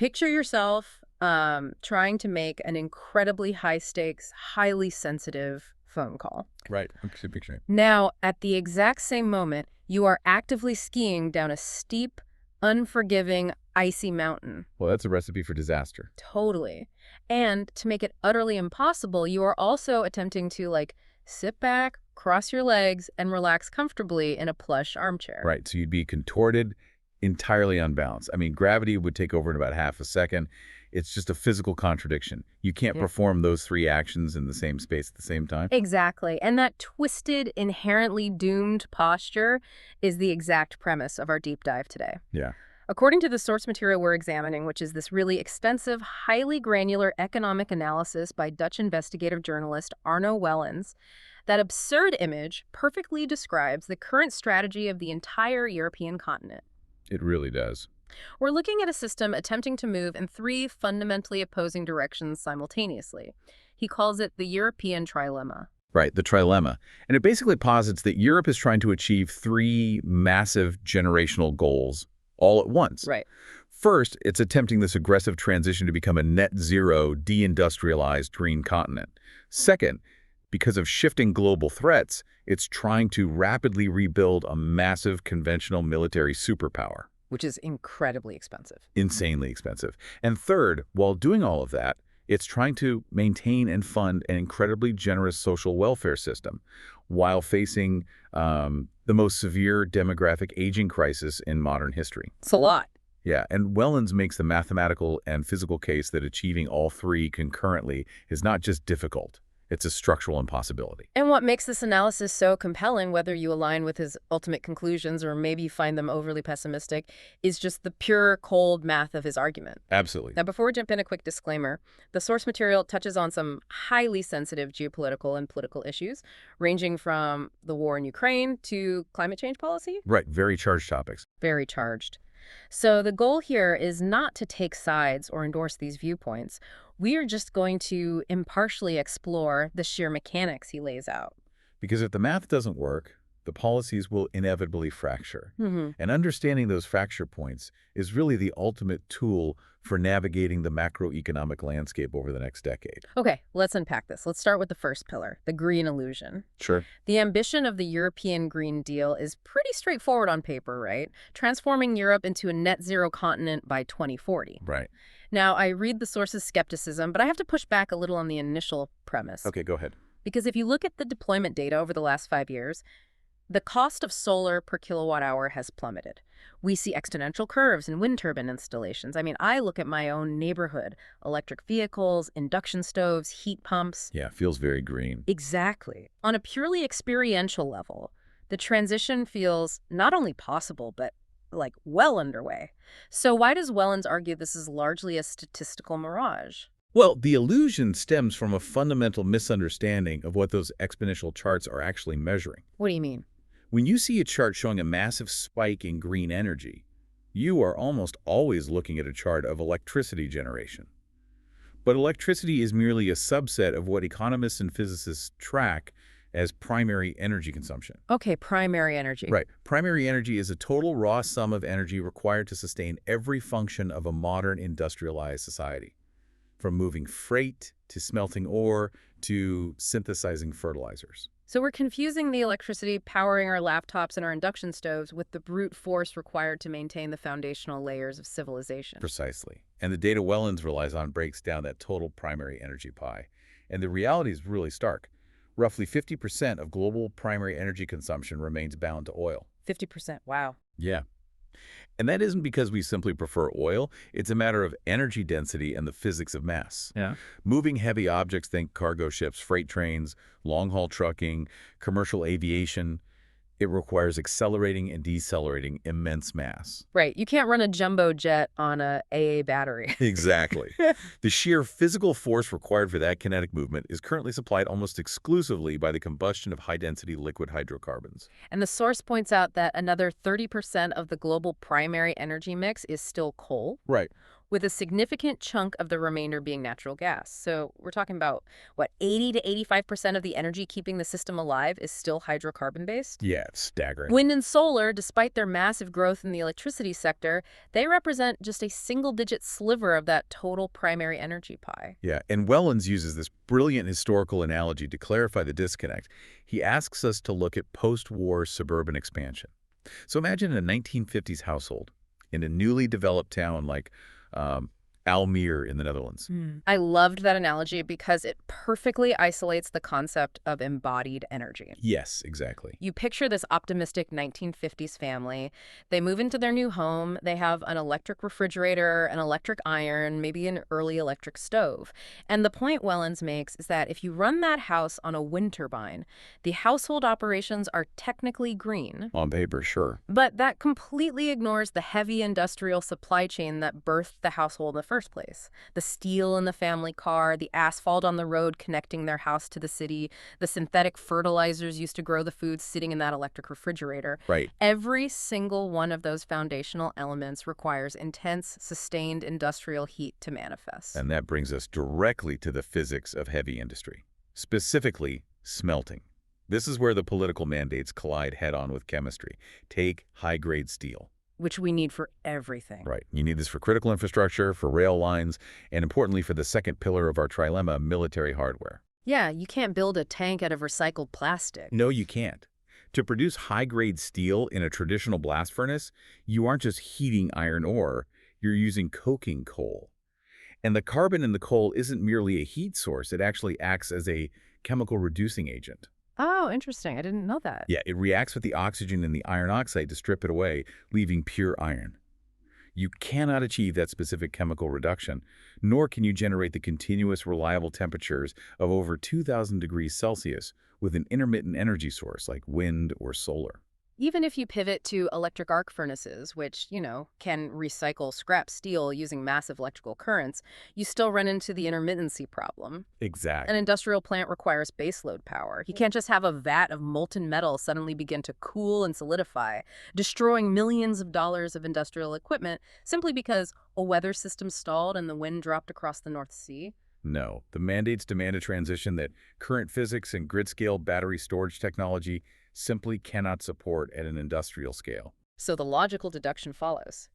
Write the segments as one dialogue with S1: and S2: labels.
S1: Picture yourself trying to make an incredibly high-stakes, highly sensitive phone call.
S2: Right. I'm picturing it.
S1: Now, at the exact same moment, you are actively skiing down a steep, unforgiving, icy mountain.
S2: Well, that's a recipe for disaster.
S1: Totally. And to make it utterly impossible, you are also attempting to, like, sit back, cross your legs, and relax comfortably in a plush armchair.
S2: Right. So you'd be contorted, entirely unbalanced. I mean, gravity would take over in about half a second. It's just a physical contradiction. You can't perform those three actions in the same space at the same time.
S1: Exactly. And that twisted, inherently doomed posture is the exact premise of our deep dive today.
S2: Yeah.
S1: According to the source material we're examining, which is this really extensive, highly granular economic analysis by Dutch investigative journalist Arno Wellens, that absurd image perfectly describes the current strategy of the entire European continent.
S2: It really does.
S1: We're looking at a system attempting to move in three fundamentally opposing directions simultaneously. He calls it the European Trilemma.
S2: Right, the Trilemma. And it basically posits that Europe is trying to achieve three massive generational goals all at once.
S1: Right.
S2: First, it's attempting this aggressive transition to become a net zero, deindustrialized green continent. Second, because of shifting global threats, it's trying to rapidly rebuild a massive conventional military superpower.
S1: Which is incredibly expensive.
S2: Insanely expensive. And third, while doing all of that, it's trying to maintain and fund an incredibly generous social welfare system while facing the most severe demographic aging crisis in modern history.
S1: It's a lot.
S2: Yeah, and Wellens makes the mathematical and physical case that achieving all three concurrently is not just difficult. It's a structural impossibility.
S1: And what makes this analysis so compelling, whether you align with his ultimate conclusions or maybe find them overly pessimistic, is just the pure, cold math of his argument.
S2: Absolutely.
S1: Now, before we jump in, a quick disclaimer. The source material touches on some highly sensitive geopolitical and political issues, ranging from the war in Ukraine to climate change policy.
S2: Right, very charged topics.
S1: Very charged. So the goal here is not to take sides or endorse these viewpoints. We are just going to impartially explore the sheer mechanics he lays out.
S2: Because if the math doesn't work, the policies will inevitably fracture. And understanding those fracture points is really the ultimate tool for navigating the macroeconomic landscape over the next decade.
S1: Okay, let's unpack this. Let's start with the first pillar, the green illusion.
S2: Sure.
S1: The ambition of the European Green Deal is pretty straightforward on paper, right? Transforming Europe into a net zero continent by 2040.
S2: Right.
S1: Now, I read the source's skepticism, but I have to push back a little on the initial premise.
S2: Okay, go ahead.
S1: Because if you look at the deployment data over the last 5 years, the cost of solar per kilowatt hour has plummeted. We see exponential curves in wind turbine installations. I mean, I look at my own neighborhood, electric vehicles, induction stoves, heat pumps.
S2: Yeah, feels very green.
S1: Exactly. On a purely experiential level, the transition feels not only possible, but like well underway. So why does Wellens argue this is largely a statistical mirage?
S2: Well, the illusion stems from a fundamental misunderstanding of what those exponential charts are actually measuring.
S1: What do you mean?
S2: When you see a chart showing a massive spike in green energy, you are almost always looking at a chart of electricity generation. But electricity is merely a subset of what economists and physicists track as primary energy consumption.
S1: Okay, primary energy.
S2: Right. Primary energy is a total raw sum of energy required to sustain every function of a modern industrialized society, from moving freight to smelting ore to synthesizing fertilizers.
S1: So we're confusing the electricity powering our laptops and our induction stoves with the brute force required to maintain the foundational layers of civilization.
S2: Precisely. And the data Wellens relies on breaks down that total primary energy pie. And the reality is really stark. Roughly 50% of global primary energy consumption remains bound to oil.
S1: 50%, wow.
S2: Yeah. And that isn't because we simply prefer oil. It's a matter of energy density and the physics of mass.
S3: Yeah.
S2: Moving heavy objects, think cargo ships, freight trains, long-haul trucking, commercial aviation, it requires accelerating and decelerating immense mass.
S1: Right. You can't run a jumbo jet on a AA battery.
S2: Exactly. The sheer physical force required for that kinetic movement is currently supplied almost exclusively by the combustion of high-density liquid hydrocarbons.
S1: And the source points out that another 30% of the global primary energy mix is still coal.
S2: Right.
S1: with a significant chunk of the remainder being natural gas. So we're talking about, what, 80 to 85% of the energy keeping the system alive is still hydrocarbon-based?
S2: Yeah, it's staggering.
S1: Wind and solar, despite their massive growth in the electricity sector, they represent just a single-digit sliver of that total primary energy pie.
S2: Yeah, and Wellens uses this brilliant historical analogy to clarify the disconnect. He asks us to look at post-war suburban expansion. So imagine a 1950s household in a newly developed town like Almere in the Netherlands.
S1: I loved that analogy because it perfectly isolates the concept of embodied energy.
S2: Yes, exactly.
S1: You picture this optimistic 1950s family. They move into their new home. They have an electric refrigerator, an electric iron, maybe an early electric stove. And the point Wellens makes is that if you run that house on a wind turbine, the household operations are technically green.
S2: On paper, sure.
S1: But that completely ignores the heavy industrial supply chain that birthed the household in the first place. The steel in the family car, the asphalt on the road connecting their house to the city, the synthetic fertilizers used to grow the food sitting in that electric refrigerator.
S2: Right.
S1: Every single one of those foundational elements requires intense, sustained industrial heat to manifest.
S2: And that brings us directly to the physics of heavy industry, specifically smelting. This is where the political mandates collide head-on with chemistry. Take high-grade steel.
S1: Which we need for everything.
S2: Right. You need this for critical infrastructure, for rail lines, and importantly for the second pillar of our trilemma, military hardware.
S1: Yeah, you can't build a tank out of recycled plastic.
S2: No, you can't. To produce high-grade steel in a traditional blast furnace, you aren't just heating iron ore, you're using coking coal. And the carbon in the coal isn't merely a heat source, it actually acts as a chemical reducing agent.
S1: Oh, interesting. I didn't know that.
S2: Yeah, it reacts with the oxygen in the iron oxide to strip it away, leaving pure iron. You cannot achieve that specific chemical reduction, nor can you generate the continuous, reliable temperatures of over 2,000 degrees Celsius with an intermittent energy source like wind or solar.
S1: Even if you pivot to electric arc furnaces, which, can recycle scrap steel using massive electrical currents, you still run into the intermittency problem. An
S2: Exactly.
S1: industrial plant requires baseload power. You can't just have a vat of molten metal suddenly begin to cool and solidify, destroying millions of dollars of industrial equipment simply because a weather system stalled and the wind dropped across the North Sea.
S2: No, the mandates demand a transition that current physics and grid-scale battery storage technology simply cannot support at an industrial scale.
S1: So the logical deduction follows.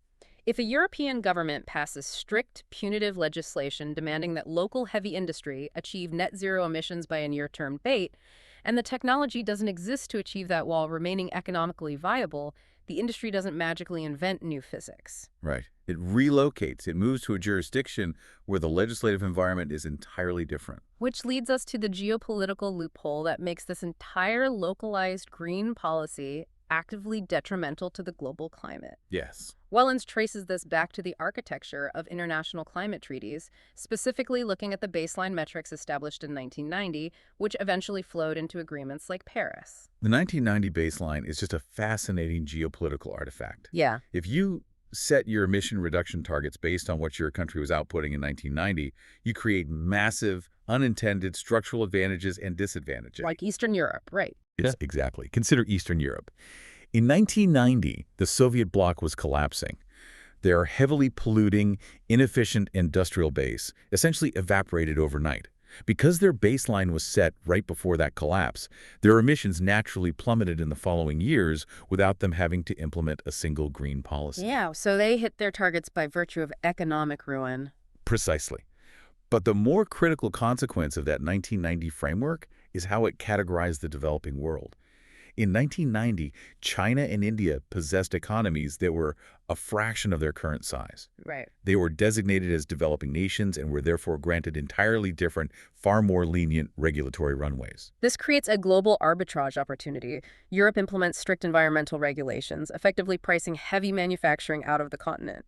S1: If a European government passes strict, punitive legislation demanding that local heavy industry achieve net zero emissions by a near-term date, and the technology doesn't exist to achieve that while remaining economically viable, the industry doesn't magically invent new physics.
S2: Right. It relocates. It moves to a jurisdiction where the legislative environment is entirely different.
S1: Which leads us to the geopolitical loophole that makes this entire localized green policy actively detrimental to the global climate.
S2: Yes.
S1: Wellens traces this back to the architecture of international climate treaties, specifically looking at the baseline metrics established in 1990, which eventually flowed into agreements like Paris.
S2: The 1990 baseline is just a fascinating geopolitical artifact.
S1: Yeah.
S2: If you set your emission reduction targets based on what your country was outputting in 1990, you create massive, unintended structural advantages and disadvantages.
S1: Like Eastern Europe, right.
S2: Yes, exactly. Consider Eastern Europe. In 1990, the Soviet bloc was collapsing. Their heavily polluting, inefficient industrial base essentially evaporated overnight. Because their baseline was set right before that collapse, their emissions naturally plummeted in the following years without them having to implement a single green policy.
S1: Yeah, so they hit their targets by virtue of economic ruin.
S2: Precisely. But the more critical consequence of that 1990 framework is how it categorized the developing world. In 1990, China and India possessed economies that were a fraction of their current size.
S1: Right.
S2: They were designated as developing nations and were therefore granted entirely different, far more lenient regulatory runways.
S1: This creates a global arbitrage opportunity. Europe implements strict environmental regulations, effectively pricing heavy manufacturing out of the continent.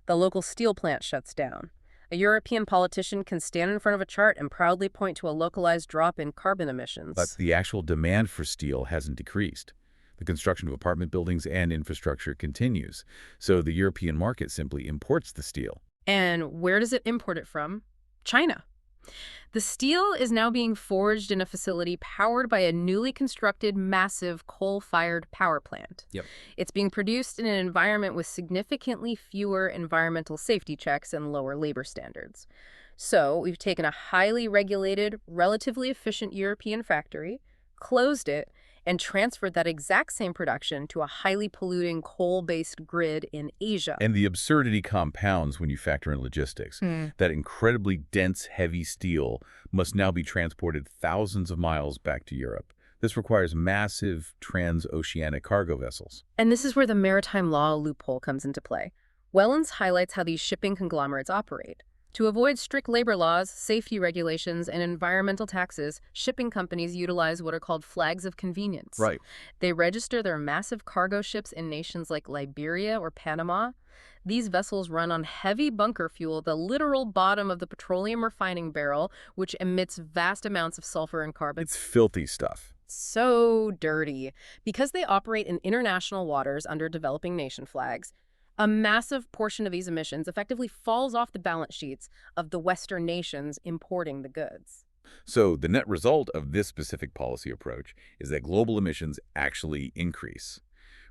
S1: The local steel plant shuts down. A European politician can stand in front of a chart and proudly point to a localized drop in carbon emissions.
S2: But the actual demand for steel hasn't decreased. The construction of apartment buildings and infrastructure continues, so the European market simply imports the steel.
S1: And where does it import it from? China. The steel is now being forged in a facility powered by a newly constructed massive coal-fired power plant.
S2: Yep.
S1: It's being produced in an environment with significantly fewer environmental safety checks and lower labor standards. So we've taken a highly regulated, relatively efficient European factory, closed it, and transferred that exact same production to a highly polluting coal-based grid in Asia.
S2: And the absurdity compounds when you factor in logistics. That incredibly dense, heavy steel must now be transported thousands of miles back to Europe. This requires massive transoceanic cargo vessels.
S1: And this is where the maritime law loophole comes into play. Wellens highlights how these shipping conglomerates operate. To avoid strict labor laws, safety regulations, and environmental taxes, shipping companies utilize what are called flags of convenience.
S2: Right.
S1: They register their massive cargo ships in nations like Liberia or Panama. These vessels run on heavy bunker fuel, the literal bottom of the petroleum refining barrel, which emits vast amounts of sulfur and carbon.
S2: It's filthy stuff.
S1: So dirty. Because they operate in international waters under developing nation flags, a massive portion of these emissions effectively falls off the balance sheets of the Western nations importing the goods.
S2: So the net result of this specific policy approach is that global emissions actually increase.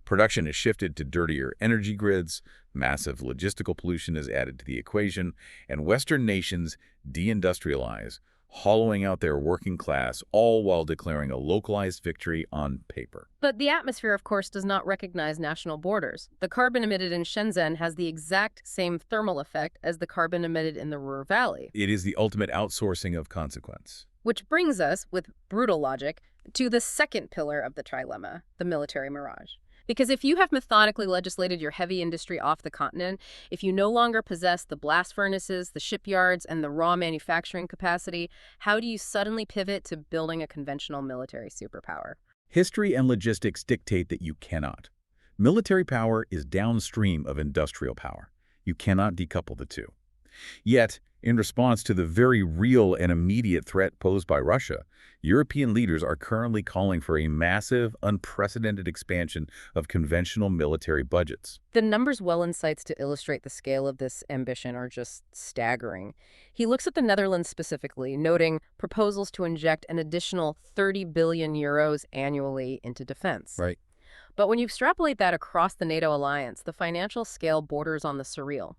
S2: Production is shifted to dirtier energy grids, massive logistical pollution is added to the equation, and Western nations deindustrialize, hollowing out their working class, all while declaring a localized victory on paper.
S1: But the atmosphere, of course, does not recognize national borders. The carbon emitted in Shenzhen has the exact same thermal effect as the carbon emitted in the Ruhr Valley.
S2: It is the ultimate outsourcing of consequence.
S1: Which brings us, with brutal logic, to the second pillar of the trilemma, the military mirage. Because if you have methodically legislated your heavy industry off the continent, if you no longer possess the blast furnaces, the shipyards, and the raw manufacturing capacity, how do you suddenly pivot to building a conventional military superpower?
S2: History and logistics dictate that you cannot. Military power is downstream of industrial power. You cannot decouple the two. Yet, in response to the very real and immediate threat posed by Russia, European leaders are currently calling for a massive, unprecedented expansion of conventional military budgets.
S1: The numbers Wellens cites to illustrate the scale of this ambition are just staggering. He looks at the Netherlands specifically, noting proposals to inject an additional 30 billion euros annually into defense.
S2: Right.
S1: But when you extrapolate that across the NATO alliance, the financial scale borders on the surreal.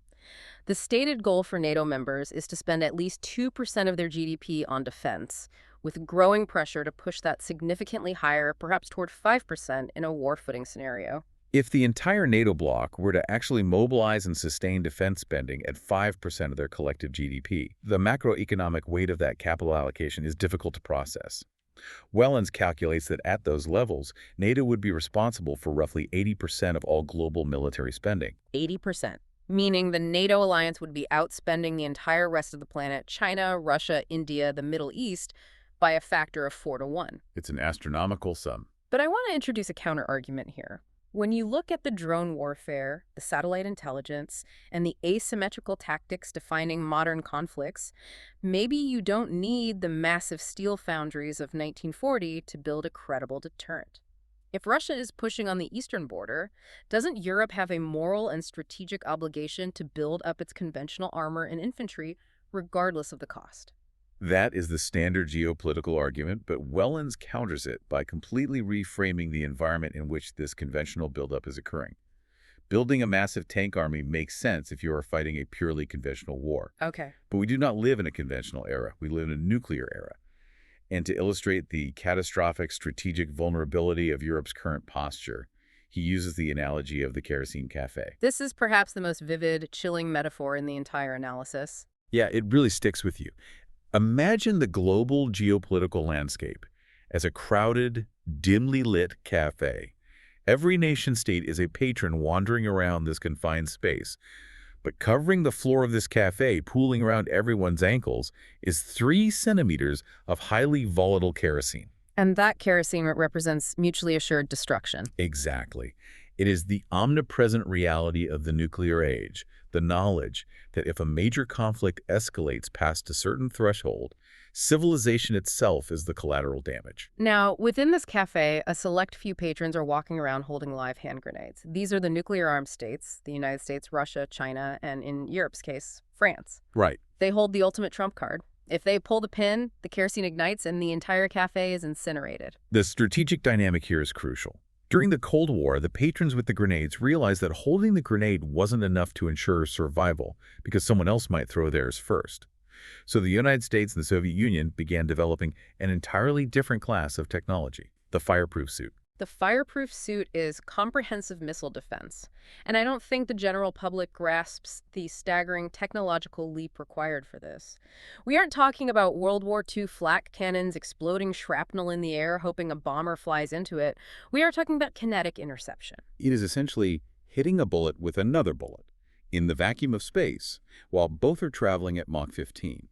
S1: The stated goal for NATO members is to spend at least 2% of their GDP on defense, with growing pressure to push that significantly higher, perhaps toward 5% in a war-footing scenario.
S2: If the entire NATO bloc were to actually mobilize and sustain defense spending at 5% of their collective GDP, the macroeconomic weight of that capital allocation is difficult to process. Wellens calculates that at those levels, NATO would be responsible for roughly 80% of all global military spending.
S1: 80%. Meaning the NATO alliance would be outspending the entire rest of the planet, China, Russia, India, the Middle East, by a factor of 4 to 1.
S2: It's an astronomical sum.
S1: But I want to introduce a counter-argument here. When you look at the drone warfare, the satellite intelligence, and the asymmetrical tactics defining modern conflicts, maybe you don't need the massive steel foundries of 1940 to build a credible deterrent. If Russia is pushing on the eastern border, doesn't Europe have a moral and strategic obligation to build up its conventional armor and infantry, regardless of the cost?
S2: That is the standard geopolitical argument, but Wellens counters it by completely reframing the environment in which this conventional buildup is occurring. Building a massive tank army makes sense if you are fighting a purely conventional war.
S1: Okay.
S2: But we do not live in a conventional era. We live in a nuclear era. And to illustrate the catastrophic strategic vulnerability of Europe's current posture, he uses the analogy of the kerosene cafe.
S1: This is perhaps the most vivid, chilling metaphor in the entire analysis.
S2: Yeah, it really sticks with you. Imagine the global geopolitical landscape as a crowded, dimly lit cafe. Every nation-state is a patron wandering around this confined space. But covering the floor of this cafe, pooling around everyone's ankles, is 3 centimeters of highly volatile kerosene.
S1: And that kerosene represents mutually assured destruction.
S2: Exactly. It is the omnipresent reality of the nuclear age, the knowledge that if a major conflict escalates past a certain threshold, civilization itself is the collateral damage.
S1: Now, within this cafe, a select few patrons are walking around holding live hand grenades. These are the nuclear-armed states, the United States, Russia, China, and in Europe's case, France.
S2: Right.
S1: They hold the ultimate trump card. If they pull the pin, the kerosene ignites and the entire cafe is incinerated.
S2: The strategic dynamic here is crucial. During the Cold War, the patrons with the grenades realized that holding the grenade wasn't enough to ensure survival because someone else might throw theirs first. So the United States and the Soviet Union began developing an entirely different class of technology, the fireproof suit.
S1: The fireproof suit is comprehensive missile defense, and I don't think the general public grasps the staggering technological leap required for this. We aren't talking about World War II flak cannons exploding shrapnel in the air hoping a bomber flies into it. We are talking about kinetic interception.
S2: It is essentially hitting a bullet with another bullet in the vacuum of space while both are traveling at Mach 15.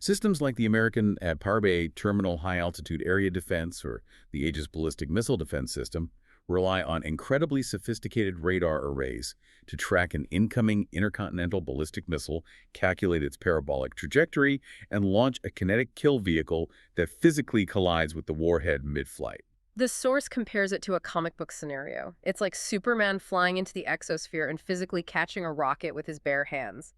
S2: Systems like the American Parbe Terminal High-Altitude Area Defense or the Aegis Ballistic Missile Defense System rely on incredibly sophisticated radar arrays to track an incoming intercontinental ballistic missile, calculate its parabolic trajectory, and launch a kinetic kill vehicle that physically collides with the warhead mid-flight.
S1: The source compares it to a comic book scenario. It's like Superman flying into the exosphere and physically catching a rocket with his bare hands.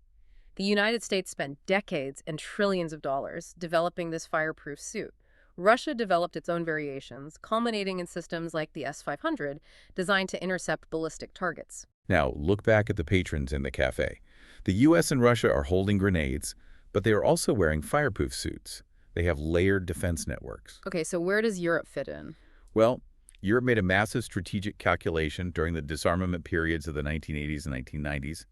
S1: The United States spent decades and trillions of dollars developing this fireproof suit. Russia developed its own variations, culminating in systems like the S-500, designed to intercept ballistic targets.
S2: Now, look back at the patrons in the cafe. The US and Russia are holding grenades, but they are also wearing fireproof suits. They have layered defense networks.
S1: Okay, so where does Europe fit in?
S2: Well, Europe made a massive strategic calculation during the disarmament periods of the 1980s and 1990s.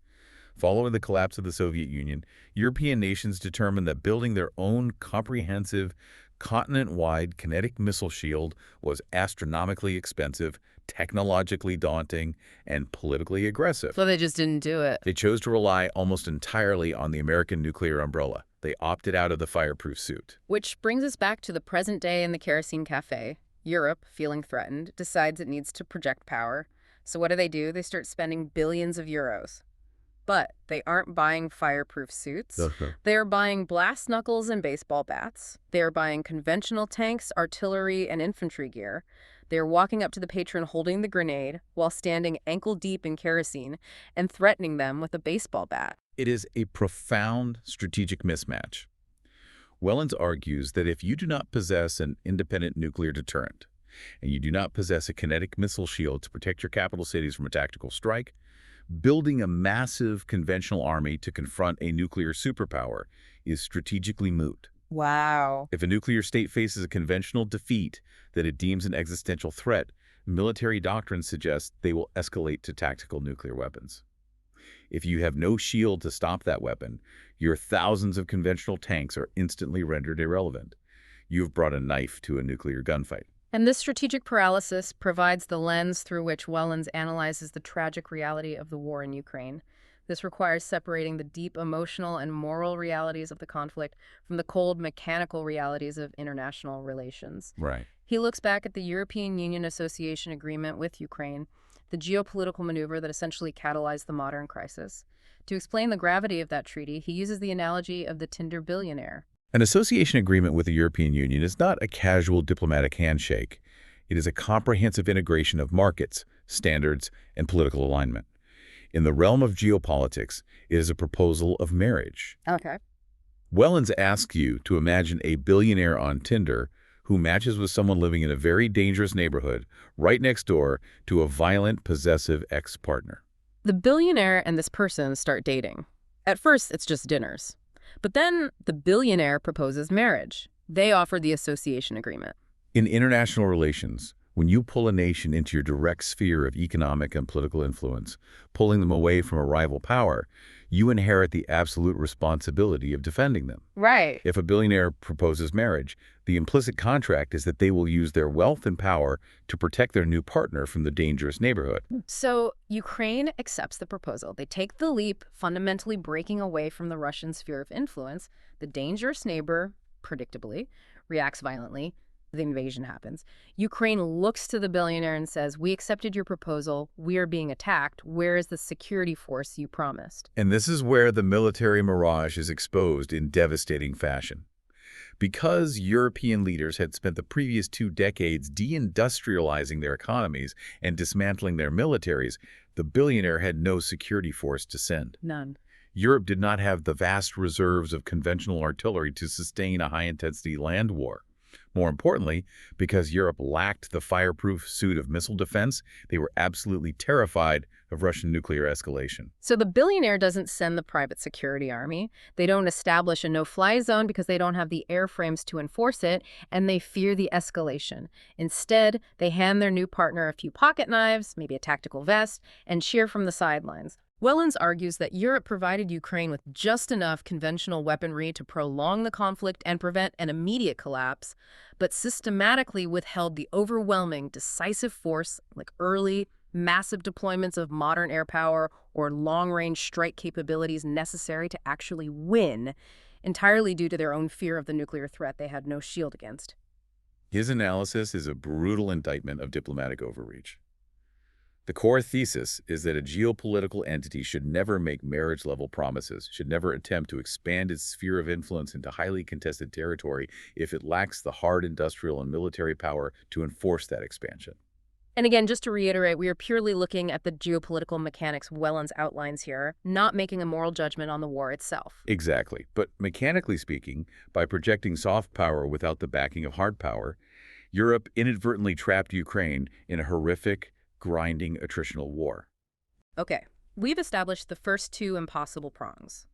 S2: Following the collapse of the Soviet Union, European nations determined that building their own comprehensive, continent-wide kinetic missile shield was astronomically expensive, technologically daunting, and politically aggressive.
S1: So they just didn't do it.
S2: They chose to rely almost entirely on the American nuclear umbrella. They opted out of the fireproof suit.
S1: Which brings us back to the present day in the kerosene cafe. Europe, feeling threatened, decides it needs to project power. So what do? They start spending billions of euros. But they aren't buying fireproof suits. They are buying blast knuckles and baseball bats. They are buying conventional tanks, artillery, and infantry gear. They are walking up to the patron holding the grenade while standing ankle-deep in kerosene and threatening them with a baseball bat.
S2: It is a profound strategic mismatch. Wellens argues that if you do not possess an independent nuclear deterrent, and you do not possess a kinetic missile shield to protect your capital cities from a tactical strike, building a massive conventional army to confront a nuclear superpower is strategically moot.
S1: Wow.
S2: If a nuclear state faces a conventional defeat that it deems an existential threat, military doctrine suggests they will escalate to tactical nuclear weapons. If you have no shield to stop that weapon, your thousands of conventional tanks are instantly rendered irrelevant. You have brought a knife to a nuclear gunfight.
S1: And this strategic paralysis provides the lens through which Wellens analyzes the tragic reality of the war in Ukraine. This requires separating the deep emotional and moral realities of the conflict from the cold mechanical realities of international relations.
S2: Right.
S1: He looks back at the European Union Association Agreement with Ukraine, the geopolitical maneuver that essentially catalyzed the modern crisis. To explain the gravity of that treaty, he uses the analogy of the Tinder billionaire.
S2: An association agreement with the European Union is not a casual diplomatic handshake. It is a comprehensive integration of markets, standards, and political alignment. In the realm of geopolitics, it is a proposal of marriage.
S1: Okay.
S2: Wellens asks you to imagine a billionaire on Tinder who matches with someone living in a very dangerous neighborhood right next door to a violent, possessive ex-partner.
S1: The billionaire and this person start dating. At first, it's just dinners. But then the billionaire proposes marriage. They offer the association agreement.
S2: In international relations, when you pull a nation into your direct sphere of economic and political influence, pulling them away from a rival power, you inherit the absolute responsibility of defending them.
S1: Right.
S2: If a billionaire proposes marriage, the implicit contract is that they will use their wealth and power to protect their new partner from the dangerous neighborhood.
S1: So Ukraine accepts the proposal. They take the leap, fundamentally breaking away from the Russian sphere of influence. The dangerous neighbor, predictably, reacts violently. The invasion happens. Ukraine looks to the billionaire and says, "We accepted your proposal. We are being attacked. Where is the security force you promised?"
S2: And this is where the military mirage is exposed in devastating fashion. Because European leaders had spent the previous 2 decades deindustrializing their economies and dismantling their militaries, the billionaire had no security force to send.
S1: None.
S2: Europe did not have the vast reserves of conventional artillery to sustain a high-intensity land war. More importantly, because Europe lacked the fireproof suit of missile defense, they were absolutely terrified of Russian nuclear escalation.
S1: So the billionaire doesn't send the private security army. They don't establish a no-fly zone because they don't have the airframes to enforce it, and they fear the escalation. Instead, they hand their new partner a few pocket knives, maybe a tactical vest, and cheer from the sidelines. Wellens argues that Europe provided Ukraine with just enough conventional weaponry to prolong the conflict and prevent an immediate collapse, but systematically withheld the overwhelming, decisive force like early, massive deployments of modern air power or long-range strike capabilities necessary to actually win, entirely due to their own fear of the nuclear threat they had no shield against.
S2: His analysis is a brutal indictment of diplomatic overreach. The core thesis is that a geopolitical entity should never make marriage-level promises, should never attempt to expand its sphere of influence into highly contested territory if it lacks the hard industrial and military power to enforce that expansion.
S1: And again, just to reiterate, we are purely looking at the geopolitical mechanics Wellens outlines here, not making a moral judgment on the war itself.
S2: Exactly. But mechanically speaking, by projecting soft power without the backing of hard power, Europe inadvertently trapped Ukraine in a horrific, grinding attritional war.
S1: Okay, we've established the first two impossible prongs.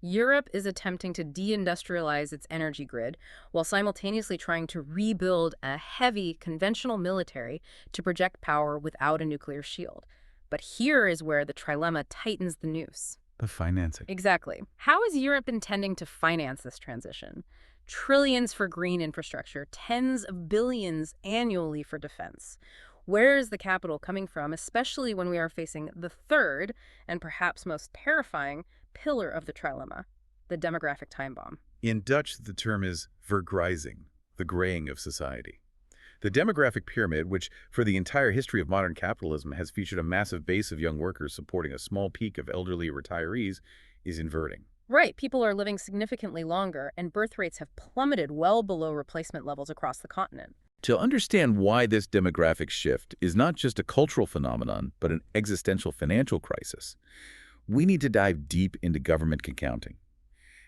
S1: Europe is attempting to deindustrialize its energy grid while simultaneously trying to rebuild a heavy conventional military to project power without a nuclear shield. But here is where the trilemma tightens the noose.
S2: The financing.
S1: Exactly. How is Europe intending to finance this transition? Trillions for green infrastructure, tens of billions annually for defense. Where is the capital coming from, especially when we are facing the third, and perhaps most terrifying, pillar of the trilemma, the demographic time bomb?
S2: In Dutch, the term is vergrijzing, the graying of society. The demographic pyramid, which for the entire history of modern capitalism has featured a massive base of young workers supporting a small peak of elderly retirees, is inverting.
S1: Right, people are living significantly longer, and birth rates have plummeted well below replacement levels across the continent.
S2: To understand why this demographic shift is not just a cultural phenomenon, but an existential financial crisis, we need to dive deep into government accounting.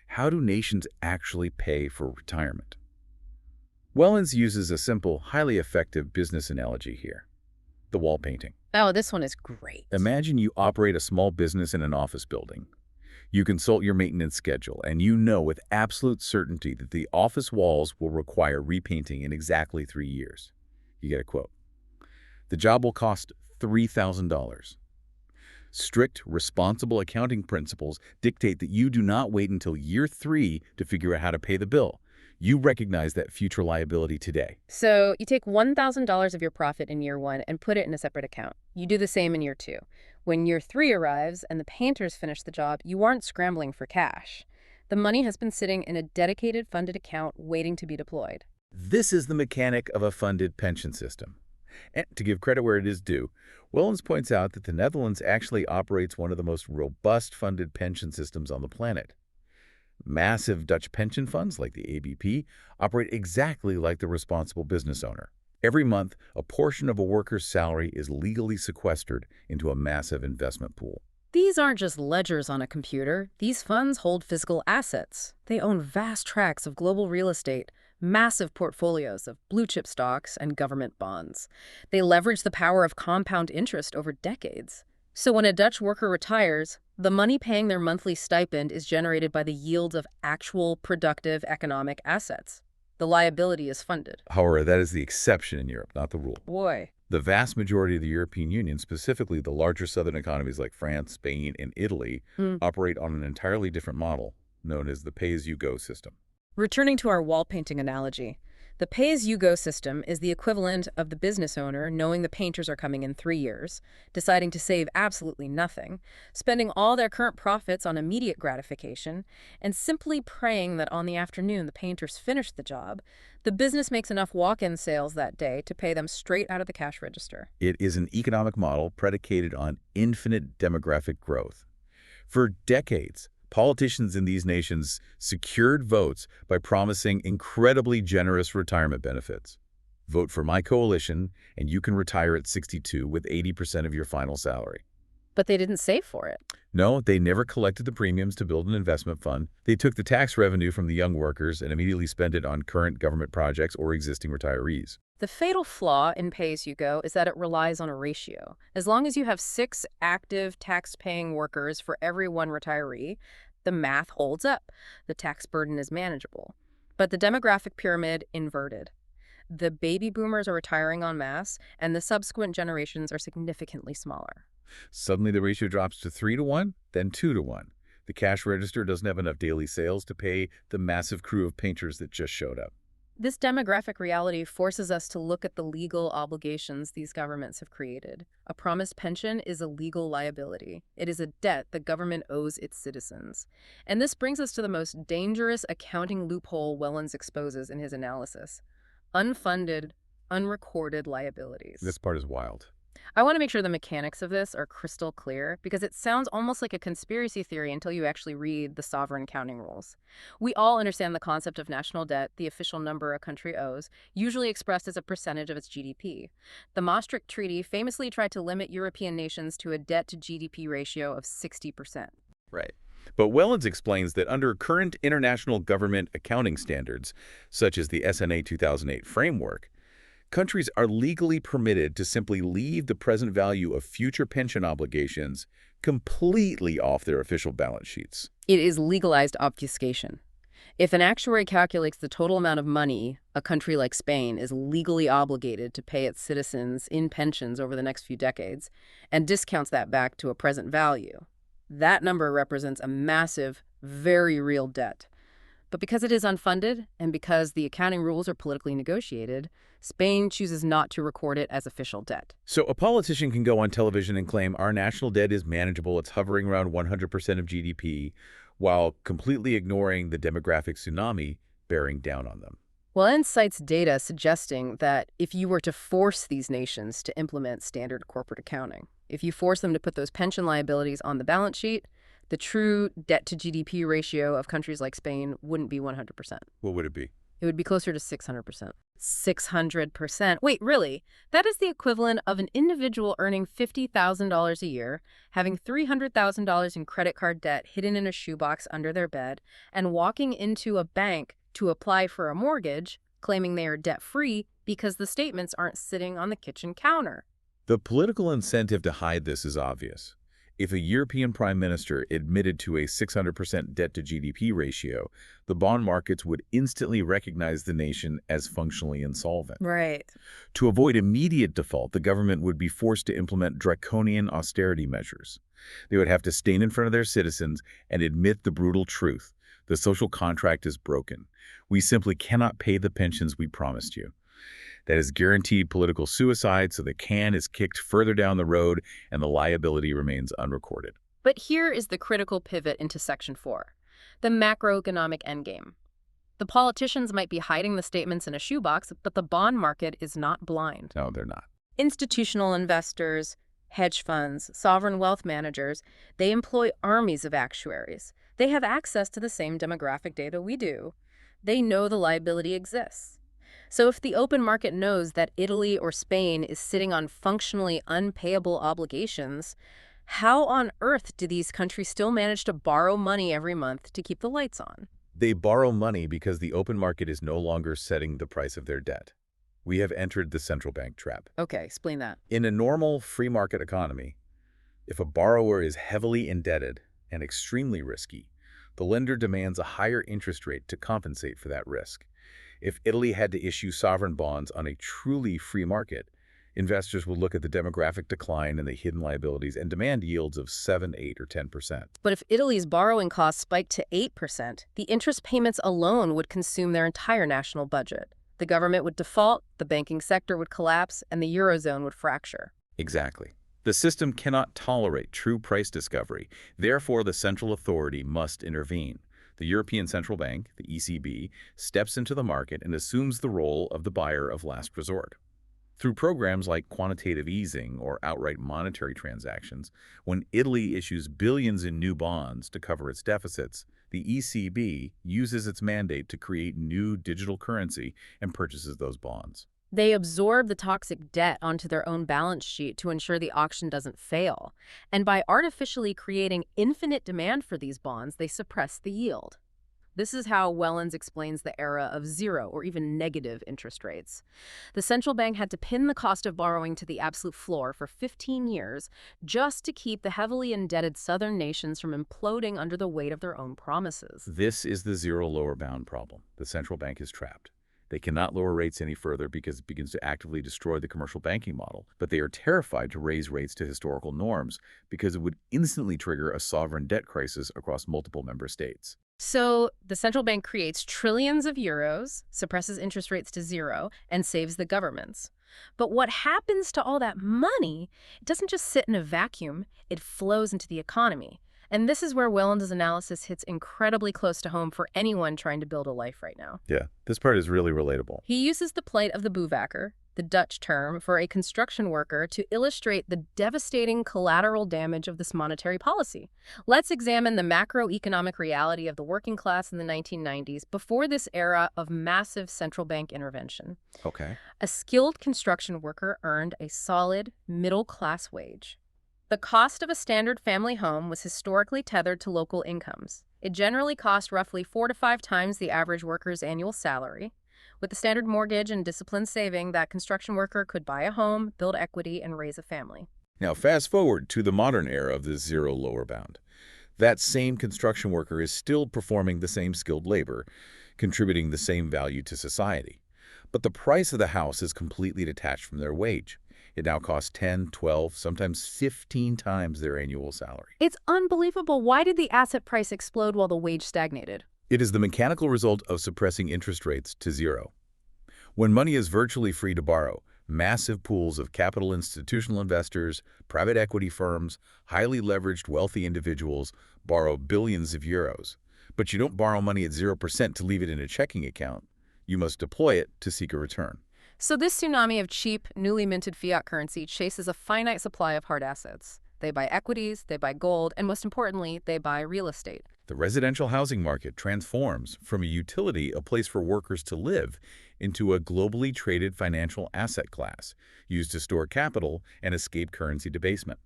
S2: How do nations actually pay for retirement? Wellens uses a simple, highly effective business analogy here: the wall painting.
S1: Oh, this one is great.
S2: Imagine you operate a small business in an office building. You consult your maintenance schedule, and you know with absolute certainty that the office walls will require repainting in exactly 3 years. You get a quote. The job will cost $3,000. Strict, responsible accounting principles dictate that you do not wait until year 3 to figure out how to pay the bill. You recognize that future liability today.
S1: So you take $1,000 of your profit in year 1 and put it in a separate account. You do the same in year 2. When year 3 arrives and the painters finish the job, you aren't scrambling for cash. The money has been sitting in a dedicated funded account waiting to be deployed.
S2: This is the mechanic of a funded pension system. And to give credit where it is due, Wellens points out that the Netherlands actually operates one of the most robust funded pension systems on the planet. Massive Dutch pension funds, like the ABP, operate exactly like the responsible business owner. Every month, a portion of a worker's salary is legally sequestered into a massive investment pool.
S1: These aren't just ledgers on a computer. These funds hold physical assets. They own vast tracts of global real estate, massive portfolios of blue-chip stocks and government bonds. They leverage the power of compound interest over decades. So when a Dutch worker retires, the money paying their monthly stipend is generated by the yields of actual productive economic assets. The liability is funded.
S2: However, that is the exception in Europe, not the rule.
S1: Boy.
S2: The vast majority of the European Union, specifically the larger southern economies like France, Spain, and Italy, operate on an entirely different model, known as the pay-as-you-go system.
S1: Returning to our wall painting analogy, the pay-as-you-go system is the equivalent of the business owner knowing the painters are coming in 3 years, deciding to save absolutely nothing, spending all their current profits on immediate gratification, and simply praying that on the afternoon the painters finish the job. The business makes enough walk-in sales that day to pay them straight out of the cash register.
S2: It is an economic model predicated on infinite demographic growth. For decades, politicians in these nations secured votes by promising incredibly generous retirement benefits. Vote for my coalition, and you can retire at 62 with 80% of your final salary.
S1: But they didn't save for it.
S2: No, they never collected the premiums to build an investment fund. They took the tax revenue from the young workers and immediately spent it on current government projects or existing retirees.
S1: The fatal flaw in pay-as-you-go is that it relies on a ratio. As long as you have 6 active tax-paying workers for every 1 retiree, the math holds up. The tax burden is manageable. But the demographic pyramid inverted. The baby boomers are retiring en masse, and the subsequent generations are significantly smaller.
S2: Suddenly the ratio drops to 3 to 1, then 2 to 1. The cash register doesn't have enough daily sales to pay the massive crew of painters that just showed up.
S1: This demographic reality forces us to look at the legal obligations these governments have created. A promised pension is a legal liability. It is a debt the government owes its citizens. And this brings us to the most dangerous accounting loophole Wellens exposes in his analysis: unfunded, unrecorded liabilities.
S2: This part is wild.
S1: I want to make sure the mechanics of this are crystal clear because it sounds almost like a conspiracy theory until you actually read the sovereign accounting rules. We all understand the concept of national debt, the official number a country owes, usually expressed as a percentage of its GDP. The Maastricht Treaty famously tried to limit European nations to a debt-to-GDP ratio of 60%.
S2: Right. But Wellens explains that under current international government accounting standards, such as the SNA 2008 framework, countries are legally permitted to simply leave the present value of future pension obligations completely off their official balance sheets.
S1: It is legalized obfuscation. If an actuary calculates the total amount of money a country like Spain is legally obligated to pay its citizens in pensions over the next few decades and discounts that back to a present value, that number represents a massive, very real debt. But because it is unfunded and because the accounting rules are politically negotiated, Spain chooses not to record it as official debt.
S2: So a politician can go on television and claim our national debt is manageable, it's hovering around 100% of GDP, while completely ignoring the demographic tsunami bearing down on them.
S1: Wellens cites data suggesting that if you were to force these nations to implement standard corporate accounting, if you force them to put those pension liabilities on the balance sheet, the true debt-to-GDP ratio of countries like Spain wouldn't be 100%.
S2: What would it be?
S1: It would be closer to 600%. 600%. Wait, really? That is the equivalent of an individual earning $50,000 a year, having $300,000 in credit card debt hidden in a shoebox under their bed, and walking into a bank to apply for a mortgage, claiming they are debt-free because the statements aren't sitting on the kitchen counter.
S2: The political incentive to hide this is obvious. If a European prime minister admitted to a 600% debt-to-GDP ratio, the bond markets would instantly recognize the nation as functionally insolvent.
S1: Right.
S2: To avoid immediate default, the government would be forced to implement draconian austerity measures. They would have to stand in front of their citizens and admit the brutal truth. The social contract is broken. We simply cannot pay the pensions we promised you. That is guaranteed political suicide, so the can is kicked further down the road and the liability remains unrecorded.
S1: But here is the critical pivot into Section 4, the macroeconomic endgame. The politicians might be hiding the statements in a shoebox, but the bond market is not blind.
S2: No, they're not.
S1: Institutional investors, hedge funds, sovereign wealth managers, they employ armies of actuaries. They have access to the same demographic data we do. They know the liability exists. So if the open market knows that Italy or Spain is sitting on functionally unpayable obligations, how on earth do these countries still manage to borrow money every month to keep the lights on?
S2: They borrow money because the open market is no longer setting the price of their debt. We have entered the central bank trap.
S1: Okay, explain that.
S2: In a normal free market economy, if a borrower is heavily indebted and extremely risky, the lender demands a higher interest rate to compensate for that risk. If Italy had to issue sovereign bonds on a truly free market, investors would look at the demographic decline and the hidden liabilities and demand yields of 7, 8, or 10%.
S1: But if Italy's borrowing costs spiked to 8%, the interest payments alone would consume their entire national budget. The government would default, the banking sector would collapse, and the Eurozone would fracture.
S2: Exactly. The system cannot tolerate true price discovery. Therefore, the central authority must intervene. The European Central Bank, the ECB, steps into the market and assumes the role of the buyer of last resort. Through programs like quantitative easing or outright monetary transactions, when Italy issues billions in new bonds to cover its deficits, the ECB uses its mandate to create new digital currency and purchases those bonds.
S1: They absorb the toxic debt onto their own balance sheet to ensure the auction doesn't fail. And by artificially creating infinite demand for these bonds, they suppress the yield. This is how Wellens explains the era of zero or even negative interest rates. The central bank had to pin the cost of borrowing to the absolute floor for 15 years just to keep the heavily indebted southern nations from imploding under the weight of their own promises.
S2: This is the zero lower bound problem. The central bank is trapped. They cannot lower rates any further because it begins to actively destroy the commercial banking model. But they are terrified to raise rates to historical norms because it would instantly trigger a sovereign debt crisis across multiple member states.
S1: So the central bank creates trillions of euros, suppresses interest rates to zero, and saves the governments. But what happens to all that money? It doesn't just sit in a vacuum, it flows into the economy. And this is where Wellens' analysis hits incredibly close to home for anyone trying to build a life right now.
S2: Yeah, this part is really relatable.
S1: He uses the plight of the bouwvakker, the Dutch term for a construction worker, to illustrate the devastating collateral damage of this monetary policy. Let's examine the macroeconomic reality of the working class in the 1990s before this era of massive central bank intervention.
S2: Okay.
S1: A skilled construction worker earned a solid middle-class wage. The cost of a standard family home was historically tethered to local incomes. It generally cost roughly 4 to 5 times the average worker's annual salary. With the standard mortgage and disciplined saving, that construction worker could buy a home, build equity, and raise a family.
S2: Now fast forward to the modern era of the zero lower bound. That same construction worker is still performing the same skilled labor, contributing the same value to society. But the price of the house is completely detached from their wage. It now costs 10, 12, sometimes 15 times their annual salary.
S1: It's unbelievable. Why did the asset price explode while the wage stagnated?
S2: It is the mechanical result of suppressing interest rates to zero. When money is virtually free to borrow, massive pools of capital institutional investors, private equity firms, highly leveraged wealthy individuals borrow billions of euros. But you don't borrow money at 0% to leave it in a checking account. You must deploy it to seek a return.
S1: So this tsunami of cheap, newly minted fiat currency chases a finite supply of hard assets. They buy equities, they buy gold, and most importantly, they buy real estate.
S2: The residential housing market transforms from a utility, a place for workers to live, into a globally traded financial asset class, used to store capital and escape currency debasement.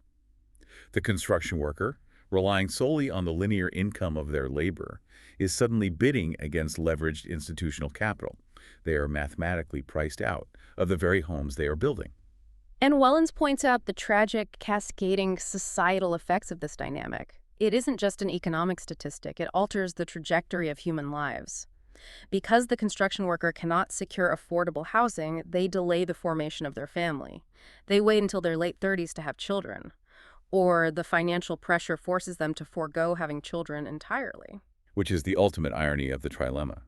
S2: The construction worker, relying solely on the linear income of their labor, is suddenly bidding against leveraged institutional capital. They are mathematically priced out of the very homes they are building.
S1: And Wellens points out the tragic, cascading societal effects of this dynamic. It isn't just an economic statistic, it alters the trajectory of human lives. Because the construction worker cannot secure affordable housing, they delay the formation of their family. They wait until their late 30s to have children. Or the financial pressure forces them to forego having children entirely.
S2: Which is the ultimate irony of the trilemma.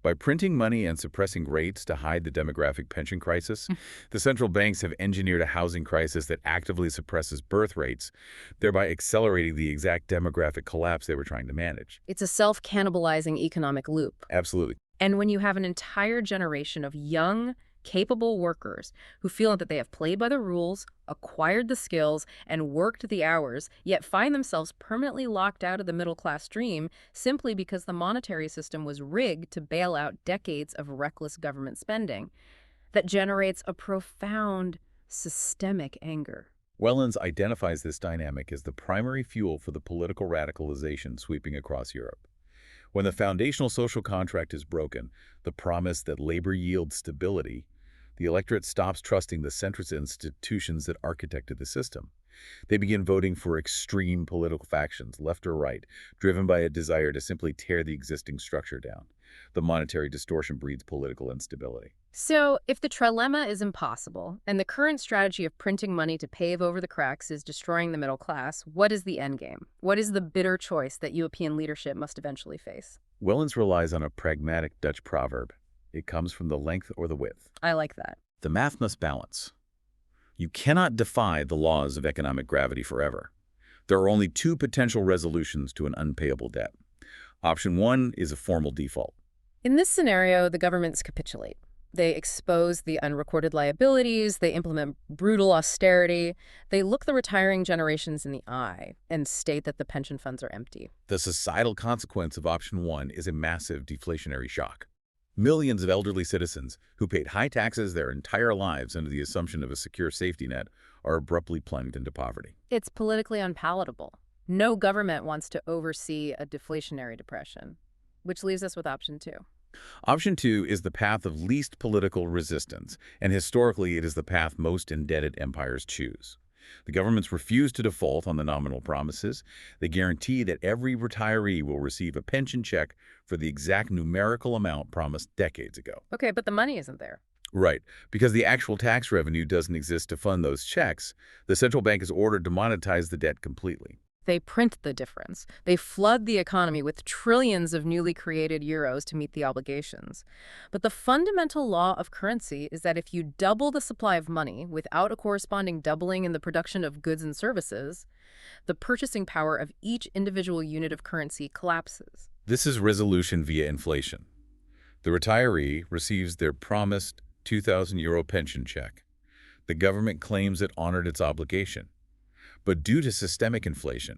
S2: By printing money and suppressing rates to hide the demographic pension crisis, the central banks have engineered a housing crisis that actively suppresses birth rates, thereby accelerating the exact demographic collapse they were trying to manage.
S1: It's a self-cannibalizing economic loop.
S2: Absolutely.
S1: And when you have an entire generation of young, capable workers who feel that they have played by the rules, acquired the skills, and worked the hours, yet find themselves permanently locked out of the middle-class dream simply because the monetary system was rigged to bail out decades of reckless government spending, that generates a profound systemic anger.
S2: Wellens identifies this dynamic as the primary fuel for the political radicalization sweeping across Europe. When the foundational social contract is broken, the promise that labor yields stability, the electorate stops trusting the centrist institutions that architected the system. They begin voting for extreme political factions, left or right, driven by a desire to simply tear the existing structure down. The monetary distortion breeds political instability.
S1: So, if the trilemma is impossible, and the current strategy of printing money to pave over the cracks is destroying the middle class, what is the endgame? What is the bitter choice that European leadership must eventually face?
S2: Wellens relies on a pragmatic Dutch proverb. It comes from the length or the width.
S1: I like that.
S2: The math must balance. You cannot defy the laws of economic gravity forever. There are only 2 potential resolutions to an unpayable debt. Option 1 is a formal default.
S1: In this scenario, the governments capitulate. They expose the unrecorded liabilities, they implement brutal austerity, they look the retiring generations in the eye and state that the pension funds are empty.
S2: The societal consequence of option 1 is a massive deflationary shock. Millions of elderly citizens who paid high taxes their entire lives under the assumption of a secure safety net are abruptly plunged into poverty.
S1: It's politically unpalatable. No government wants to oversee a deflationary depression, which leaves us with option two.
S2: Option two is the path of least political resistance, and historically it is the path most indebted empires choose. The governments refuse to default on the nominal promises. They guarantee that every retiree will receive a pension check for the exact numerical amount promised decades ago.
S1: Okay, but the money isn't there.
S2: Right. Because the actual tax revenue doesn't exist to fund those checks, the central bank is ordered to monetize the debt completely.
S1: They print the difference. They flood the economy with trillions of newly created euros to meet the obligations. But the fundamental law of currency is that if you double the supply of money without a corresponding doubling in the production of goods and services, the purchasing power of each individual unit of currency collapses.
S2: This is resolution via inflation. The retiree receives their promised €2,000 pension check. The government claims it honored its obligation. But due to systemic inflation,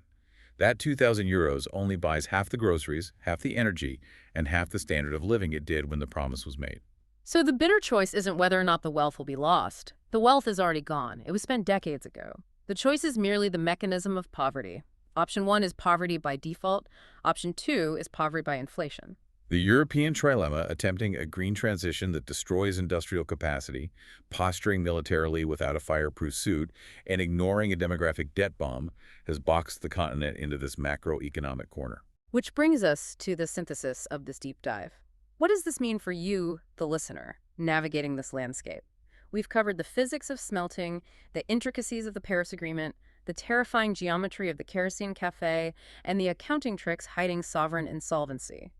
S2: that €2,000 only buys half the groceries, half the energy, and half the standard of living it did when the promise was made.
S1: So the bitter choice isn't whether or not the wealth will be lost. The wealth is already gone. It was spent decades ago. The choice is merely the mechanism of poverty. Option one is poverty by default. Option two is poverty by inflation.
S2: The European trilemma, attempting a green transition that destroys industrial capacity, posturing militarily without a fireproof suit, and ignoring a demographic debt bomb, has boxed the continent into this macroeconomic corner.
S1: Which brings us to the synthesis of this deep dive. What does this mean for you, the listener, navigating this landscape? We've covered the physics of smelting, the intricacies of the Paris Agreement, the terrifying geometry of the kerosene cafe, and the accounting tricks hiding sovereign insolvency.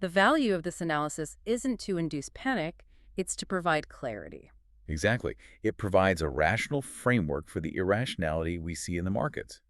S1: The value of this analysis isn't to induce panic, it's to provide clarity.
S2: Exactly. It provides a rational framework for the irrationality we see in the markets.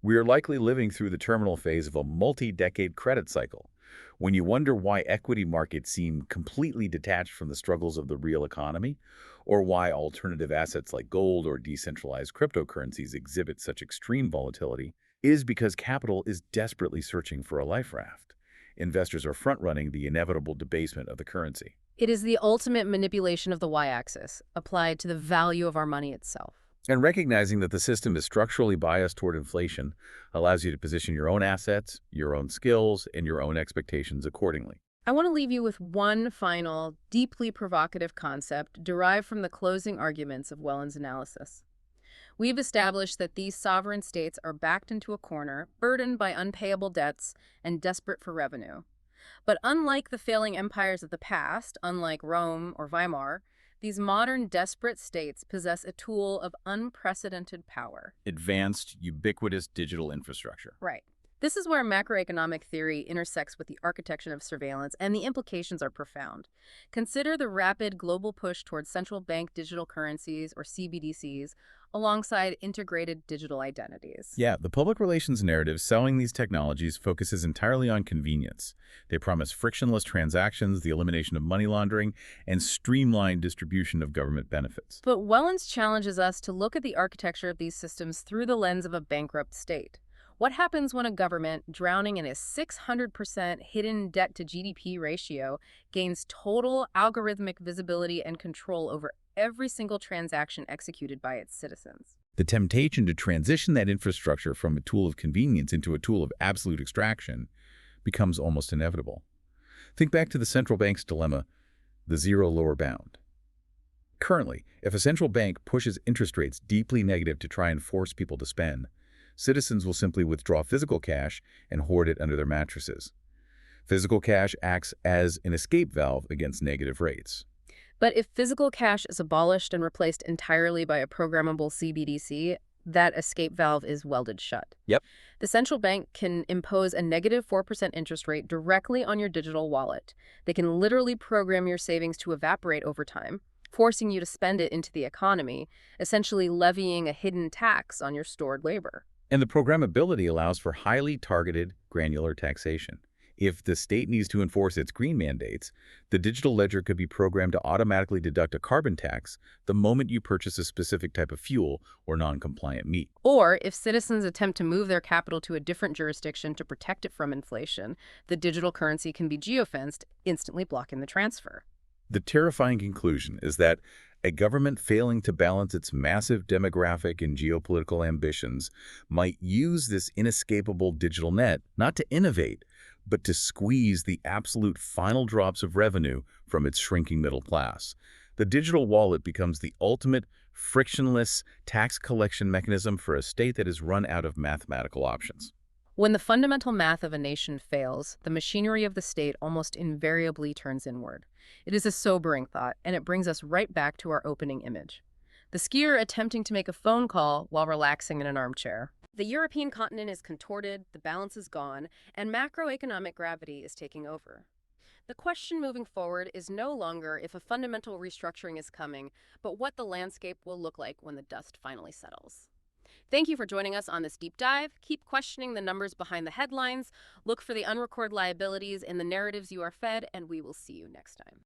S2: We are likely living through the terminal phase of a multi-decade credit cycle. When you wonder why equity markets seem completely detached from the struggles of the real economy, or why alternative assets like gold or decentralized cryptocurrencies exhibit such extreme volatility, it is because capital is desperately searching for a life raft. Investors are front-running the inevitable debasement of the currency.
S1: It is the ultimate manipulation of the y-axis, applied to the value of our money itself.
S2: And recognizing that the system is structurally biased toward inflation allows you to position your own assets, your own skills, and your own expectations accordingly.
S1: I want to leave you with one final, deeply provocative concept derived from the closing arguments of Wellens' analysis. We've established that these sovereign states are backed into a corner, burdened by unpayable debts, and desperate for revenue. But unlike the failing empires of the past, unlike Rome or Weimar, these modern desperate states possess a tool of unprecedented power.
S2: Advanced, ubiquitous digital infrastructure.
S1: Right. This is where macroeconomic theory intersects with the architecture of surveillance, and the implications are profound. Consider the rapid global push towards central bank digital currencies, or CBDCs, alongside integrated digital identities.
S2: Yeah, the public relations narrative selling these technologies focuses entirely on convenience. They promise frictionless transactions, the elimination of money laundering, and streamlined distribution of government benefits.
S1: But Wellens challenges us to look at the architecture of these systems through the lens of a bankrupt state. What happens when a government, drowning in a 600% hidden debt-to-GDP ratio, gains total algorithmic visibility and control over every single transaction executed by its citizens?
S2: The temptation to transition that infrastructure from a tool of convenience into a tool of absolute extraction becomes almost inevitable. Think back to the central bank's dilemma, the zero lower bound. Currently, if a central bank pushes interest rates deeply negative to try and force people to spend, citizens will simply withdraw physical cash and hoard it under their mattresses. Physical cash acts as an escape valve against negative rates.
S1: But if physical cash is abolished and replaced entirely by a programmable CBDC, that escape valve is welded shut.
S2: Yep.
S1: The central bank can impose a negative 4% interest rate directly on your digital wallet. They can literally program your savings to evaporate over time, forcing you to spend it into the economy, essentially levying a hidden tax on your stored labor.
S2: And the programmability allows for highly targeted, granular taxation. If the state needs to enforce its green mandates, the digital ledger could be programmed to automatically deduct a carbon tax the moment you purchase a specific type of fuel or non-compliant meat.
S1: Or if citizens attempt to move their capital to a different jurisdiction to protect it from inflation, the digital currency can be geofenced, instantly blocking the transfer.
S2: The terrifying conclusion is that a government failing to balance its massive demographic and geopolitical ambitions might use this inescapable digital net not to innovate, but to squeeze the absolute final drops of revenue from its shrinking middle class. The digital wallet becomes the ultimate frictionless tax collection mechanism for a state that is run out of mathematical options.
S1: When the fundamental math of a nation fails, the machinery of the state almost invariably turns inward. It is a sobering thought, and it brings us right back to our opening image. The skier attempting to make a phone call while relaxing in an armchair. The European continent is contorted, the balance is gone, and macroeconomic gravity is taking over. The question moving forward is no longer if a fundamental restructuring is coming, but what the landscape will look like when the dust finally settles. Thank you for joining us on this deep dive. Keep questioning the numbers behind the headlines, look for the unrecorded liabilities in the narratives you are fed, and we will see you next time.